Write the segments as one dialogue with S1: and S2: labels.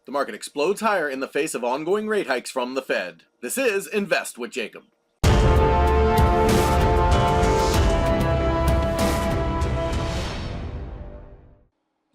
S1: The market explodes higher in the face of ongoing rate hikes from the Fed. This is Invest with Jacob.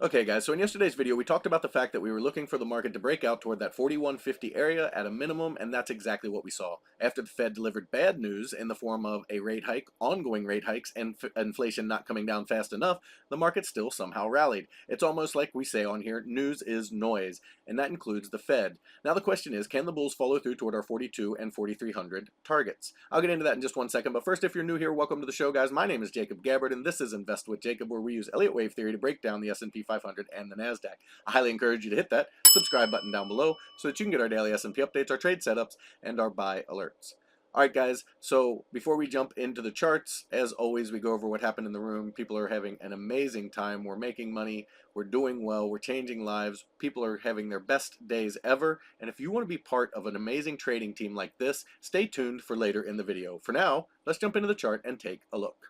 S1: Okay guys, so in yesterday's video we talked about the fact that we were looking for the market to break out toward that 4150 area at a minimum, and that's exactly what we saw. After the Fed delivered bad news in the form of a rate hike, ongoing rate hikes, and inflation not coming down fast enough, the market still somehow rallied. It's almost like we say on here, news is noise, and that includes the Fed. Now the question is, can the bulls follow through toward our 42 and 4300 targets? I'll get into that in just one second, but first, if you're new here, welcome to the show guys. My name is Jacob Gabbard, and this is Invest with Jacob, where we use Elliott Wave Theory to break down the SP500 and the NASDAQ. I highly encourage you to hit that subscribe button down below so that you can get our daily S&P updates, our trade setups, and our buy alerts. Alright guys, so before we jump into the charts, as always we go over what happened in the room. People are having an amazing time, we're making money, we're doing well, we're changing lives, people are having their best days ever, and if you want to be part of an amazing trading team like this, stay tuned for later in the video. For now, let's jump into the chart and take a look.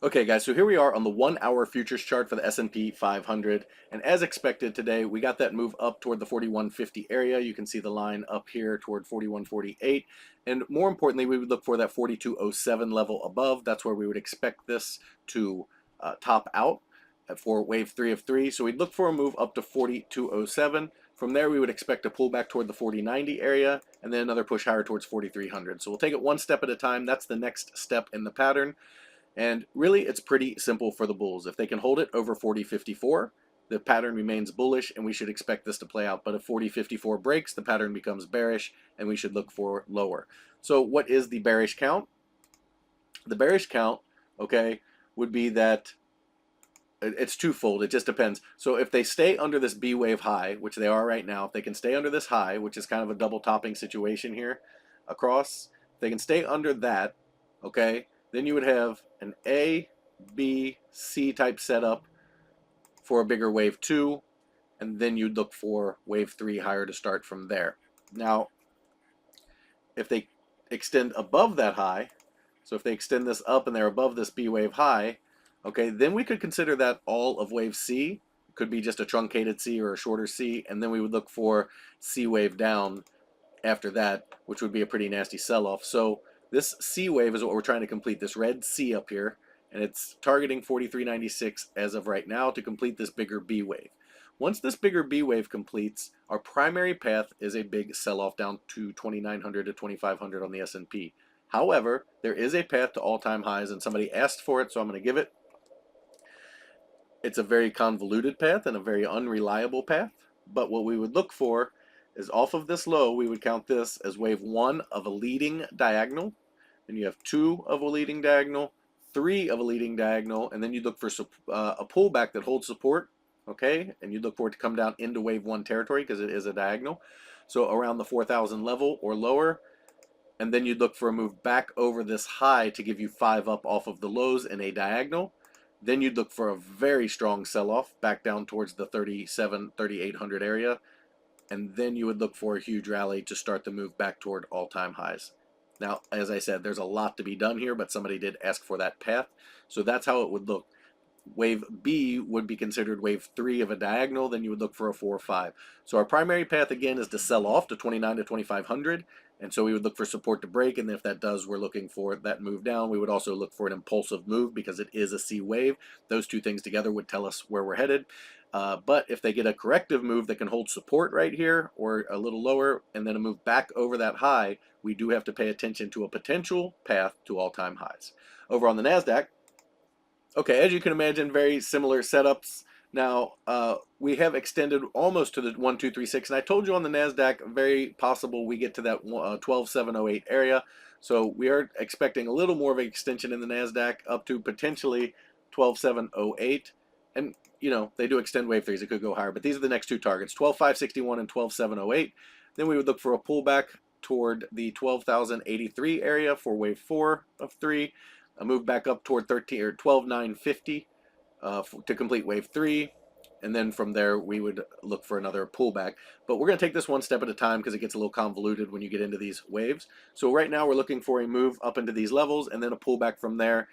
S1: Okay guys, so here we are on the 1 hour futures chart for the S&P 500, and as expected today we got that move up toward the 4150 area. You can see the line up here toward 4148, and more importantly we would look for that 4207 level above. That's where we would expect this to top out for wave 3 of 3. So we'd look for a move up to 4207. From there we would expect a pullback toward the 4090 area, and then another push higher towards 4300. So we'll take it one step at a time. That's the next step in the pattern. And really, it's pretty simple for the bulls. If they can hold it over 40.54, the pattern remains bullish, and we should expect this to play out. But if 40.54 breaks, the pattern becomes bearish, and we should look for lower. So what is the bearish count? The bearish count, okay, would be that it's twofold. It just depends. So if they stay under this B wave high, which they are right now, if they can stay under this high, which is kind of a double topping situation here across, if they can stay under that, okay, then you would have an A, B, C type setup for a bigger wave 2, and then you'd look for wave 3 higher to start from there. Now, if they extend above that high, so if they extend this up and they're above this B wave high, okay, then we could consider that all of wave C. It could be just a truncated C or a shorter C, and then we would look for C wave down after that, which would be a pretty nasty sell-off. So this C wave is what we're trying to complete, this red C up here, and it's targeting 43.96 as of right now to complete this bigger B wave. Once this bigger B wave completes, our primary path is a big sell-off down to 2,900 to 2,500 on the S&P. However, there is a path to all-time highs, and somebody asked for it, so I'm going to give it. It's a very convoluted path and a very unreliable path, but what we would look for is off of this low, we would count this as wave 1 of a leading diagonal. Then you have 2 of a leading diagonal, 3 of a leading diagonal, and then you look for a pullback that holds support, okay? And you look for it to come down into wave 1 territory because it is a diagonal. So around the 4,000 level or lower, and then you'd look for a move back over this high to give you 5 up off of the lows in a diagonal. Then you'd look for a very strong sell-off back down towards the 3,800 area. And then you would look for a huge rally to start the move back toward all-time highs. Now, as I said, there's a lot to be done here, but somebody did ask for that path. So that's how it would look. Wave B would be considered wave 3 of a diagonal, then you would look for a 4 or 5. So our primary path, again, is to sell off to 29 to 2,500. And so we would look for support to break, and if that does, we're looking for that move down. We would also look for an impulsive move because it is a C wave. Those two things together would tell us where we're headed. But if they get a corrective move that can hold support right here or a little lower and then a move back over that high, we do have to pay attention to a potential path to all-time highs. Over on the NASDAQ, okay, as you can imagine, very similar setups. Now, we have extended almost to the 1236, and I told you on the NASDAQ, very possible we get to that 12708 area. So we are expecting a little more of an extension in the NASDAQ up to potentially 12708. And, you know, they do extend wave 3s. It could go higher, but these are the next two targets, 12,561 and 12,708. Then we would look for a pullback toward the 12,083 area for wave 4 of 3. A move back up toward 12,950 to complete wave 3, and then from there we would look for another pullback. But we're going to take this one step at a time because it gets a little convoluted when you get into these waves. So right now we're looking for a move up into these levels and then a pullback from there,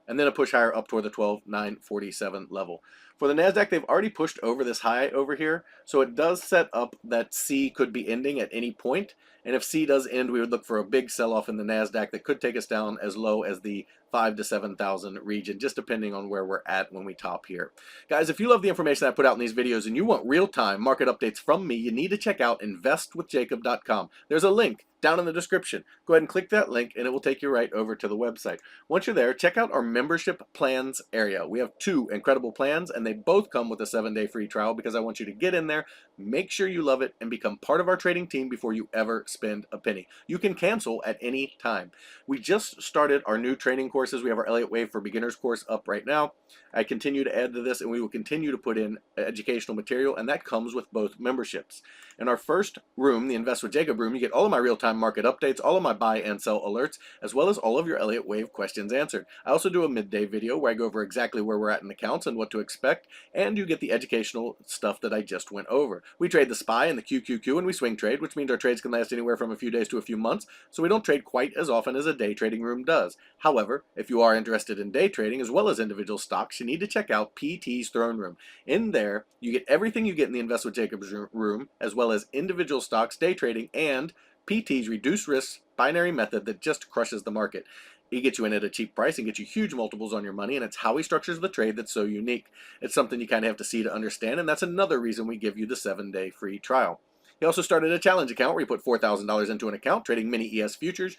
S1: and then a push higher up toward the 12,947 level. For the NASDAQ, they've already pushed over this high over here, so it does set up that C could be ending at any point. And if C does end, we would look for a big sell-off in the NASDAQ that could take us down as low as the 5,000 to 7,000 region, just depending on where we're at when we top here. Guys, if you love the information I put out in these videos and you want real-time market updates from me, you need to check out investwithjacob.com. There's a link down in the description. Go ahead and click that link and it will take you right over to the website. Once you're there, check out our membership plans area. We have 2 incredible plans and they both come with a 7-day free trial because I want you to get in there, make sure you love it, and become part of our trading team before you ever spend a penny. You can cancel at any time. We just started our new training courses. We have our Elliott Wave for Beginners course up right now. I continue to add to this and we will continue to put in educational material, and that comes with both memberships. In our first room, the Invest with Jacob room, you get all of my real-time market updates, all of my buy and sell alerts, as well as all of your Elliott Wave questions answered. I also do a midday video where I go over exactly where we're at in accounts and what to expect, and you get the educational stuff that I just went over. We trade the SPY and the QQQ, and we swing trade, which means our trades can last anywhere from a few days to a few months, so we don't trade quite as often as a day trading room does. However, if you are interested in day trading as well as individual stocks, you need to check out PT's Throne Room. In there, you get everything you get in the Invest with Jacob room, as well as individual stocks, day trading, and PT's reduced risk binary method that just crushes the market. He gets you in at a cheap price and gets you huge multiples on your money, and it's how he structures the trade that's so unique. It's something you kind of have to see to understand, and that's another reason we give you the 7-day free trial. He also started a challenge account where you put $4,000 into an account, trading mini ES futures,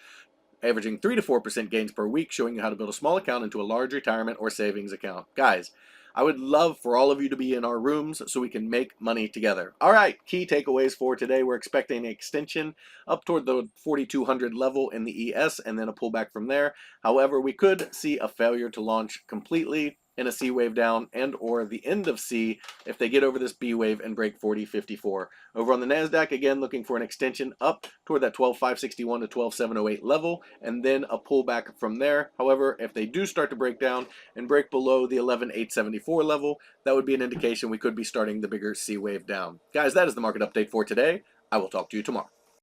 S1: averaging 3 to 4% gains per week, showing you how to build a small account into a large retirement or savings account. Guys, I would love for all of you to be in our rooms so we can make money together. All right, key takeaways for today. We're expecting an extension up toward the 4,200 level in the ES and then a pullback from there. However, we could see a failure to launch completely in a C wave down and or the end of C if they get over this B wave and break 40.54. Over on the NASDAQ, again, looking for an extension up toward that 12,561 to 12,708 level and then a pullback from there. However, if they do start to break down and break below the 11,874 level, that would be an indication we could be starting the bigger C wave down. Guys, that is the market update for today. I will talk to you tomorrow.